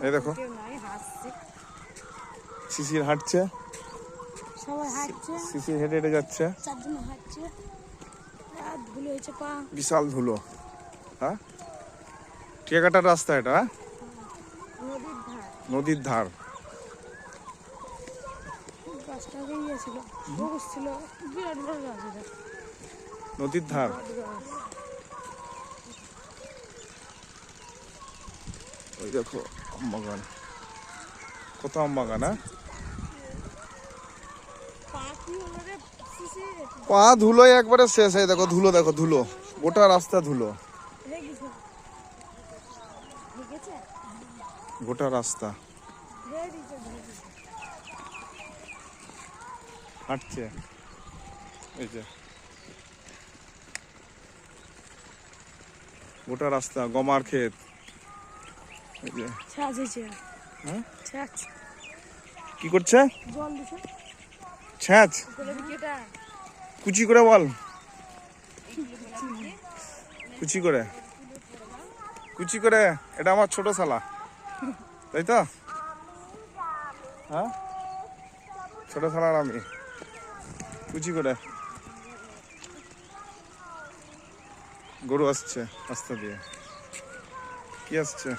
এই দেখো শিশির হাঁটছে, সবাই হাঁটছে, শিশির হেঁটে হেঁটে যাচ্ছে, চারজন হাঁটছে, আর ধুলো হয়েছে পা, বিশাল ধুলো। হ্যাঁ টিয়াকাটার রাস্তা এটা, নদীর ধার, নদীর ধার। গাছটা গিয়েছিল, সবুজ ছিল, বিরাট বড় গাছ এটা, নদীর ধার। ওই দেখো আম বাগান, কত আম বাগান। হ্যাঁ পা ধুলোয় একবারে শেষ। এই দেখো ধুলো, দেখো ধুলো, গোটা রাস্তা ধুলো, গোটা রাস্তা। হাঁটছে এই যে গোটা রাস্তা, গমার ক্ষেত। এই যে হ্যাঁ কি করছে, জল দিছে, ছ্যাঁচ কুচি করে বল, কুচি করে, কুচি করে। এটা আমার ছোট শালা, তাই তো? হ্যাঁ ছোট শালার আমি, কুচি করে। গরু আসছে রাস্তা দিয়ে, কি আসছে?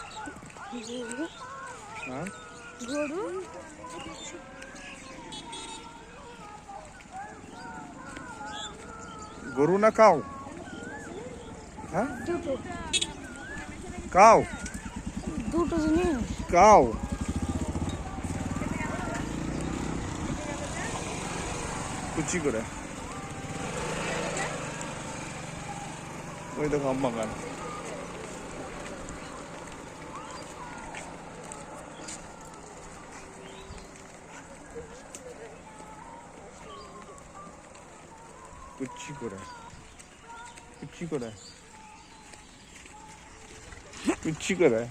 হ্যাঁ গরু, গরু না কাউ? হ্যাঁ দুটো, কাউ, দুটো জিনিস, কাউ। কুচি করে। ওই দেখো আম বাগান, কুচি করে, কুচি করে, কুচি করে,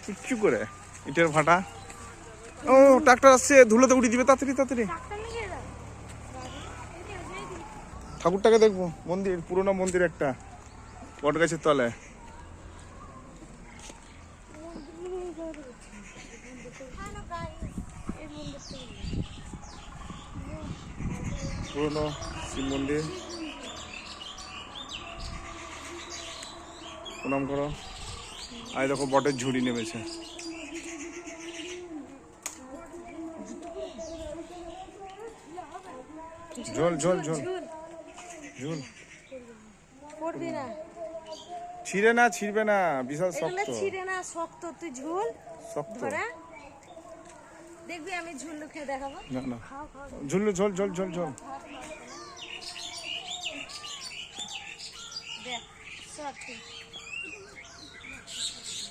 কুচি করে। ইটের ভাটা। ও ট্রাক্টর আসছে, ধুলোতে উড়িয়ে দিবে, তাড়াতাড়ি তাড়াতাড়ি। ঠাকুরটাকে দেখবো, মন্দির, পুরোনো মন্দির একটা, বট গাছের তলায়। পুরোনো শিব মন্দির, প্রণাম করো। আর দেখো বটের ঝুড়ি নেমেছে। ঝোল ঝোল ঝোল ঝোল, ছিঁড়ে না, ছিঁড়বে না, বিশাল শক্ত, ছিঁড়ে না, শক্ত। তুই ঝোল শক্ত। দেখবি, আমি ঝুল খেয়ে দেখাবো। না না, ঝুল ঝোল ঝোল ঝোল ঝোল।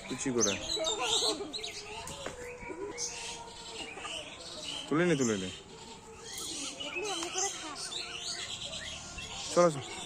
কুচি করে তুলে নি, তুলে নি। চলো চলো।